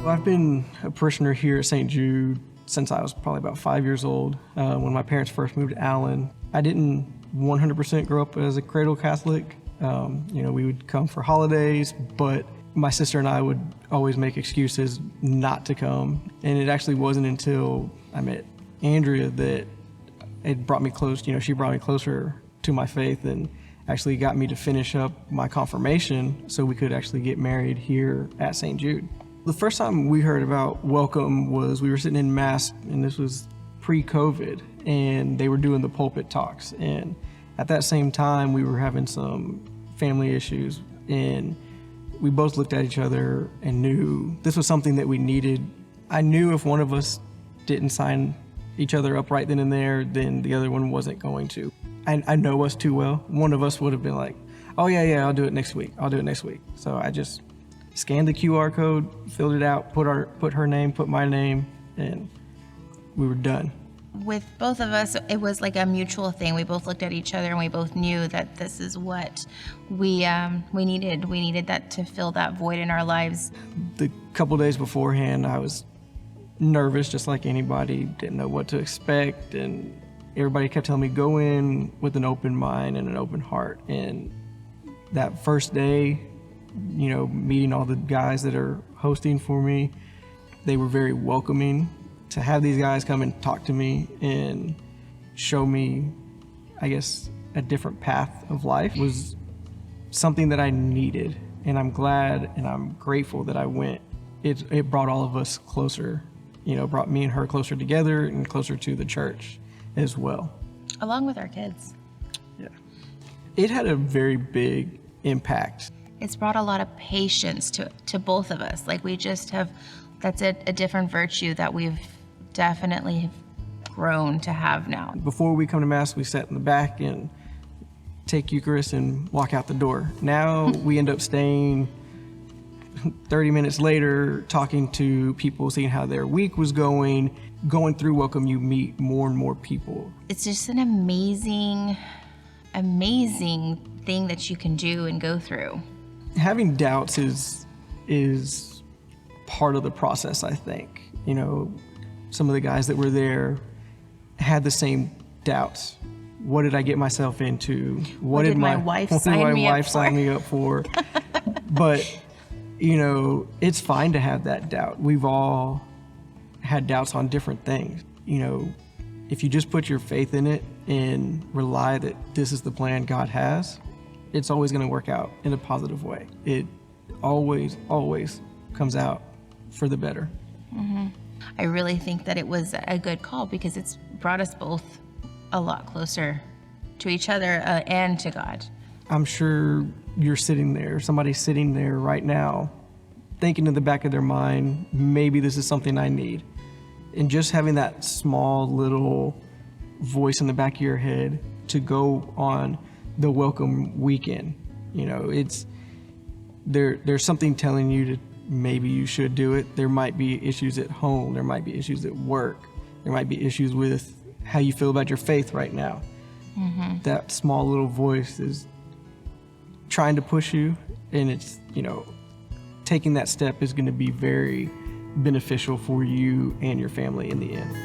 I've been a parishioner here at St. Jude since I was probably about 5 years old, when my parents first moved to Allen. I didn't 100% grow up as a cradle Catholic. We would come for holidays, but my sister and I would always make excuses not to come. And it actually wasn't until I met Andrea that it brought me close. She brought me closer to my faith and actually got me to finish up my confirmation so we could actually get married here at St. Jude. The first time we heard about Welcome was we were sitting in Mass, and this was pre-COVID, and they were doing the pulpit talks. And at that same time, we were having some family issues, and we both looked at each other and knew this was something that we needed. I knew if one of us didn't sign each other up right then and there, then the other one wasn't going to. I know us too well. One of us would have been like, oh yeah, I'll do it next week. So I just scanned the QR code, filled it out, put her name, put my name, and we were done. With both of us, it was like a mutual thing. We both looked at each other and we both knew that this is what we needed. We needed that to fill that void in our lives. The couple days beforehand, I was nervous, just like anybody, didn't know what to expect, and everybody kept telling me go in with an open mind and an open heart. And that first day, meeting all the guys that are hosting for me, they were very welcoming. To have these guys come and talk to me and show me, I guess, a different path of life was something that I needed. And I'm glad and I'm grateful that I went. It brought all of us closer, brought me and her closer together and closer to the church as well. Along with our kids. Yeah. It had a very big impact. It's brought a lot of patience to both of us. Like that's a different virtue that we've definitely grown to have now. Before we come to Mass, we sat in the back and take Eucharist and walk out the door. Now we end up staying 30 minutes later, talking to people, seeing how their week was going through Welcome, you meet more and more people. It's just an amazing thing that you can do and go through. Having doubts is part of the process, I think. Some of the guys that were there had the same doubts. What did I get myself into? What did my wife sign me up for? But, it's fine to have that doubt. We've all had doubts on different things. If you just put your faith in it and rely that this is the plan God has, it's always going to work out in a positive way. It always comes out for the better. Mm-hmm. I really think that it was a good call because it's brought us both a lot closer to each other and to God. I'm sure you're sitting there, somebody's sitting there right now, thinking in the back of their mind, maybe this is something I need. And just having that small little voice in the back of your head to go on the Welcome weekend, there's something telling you to maybe you should do it. There might be issues at home. There might be issues at work. There might be issues with how you feel about your faith right now. Mm-hmm. That small little voice is trying to push you, and it's, taking that step is going to be very beneficial for you and your family in the end.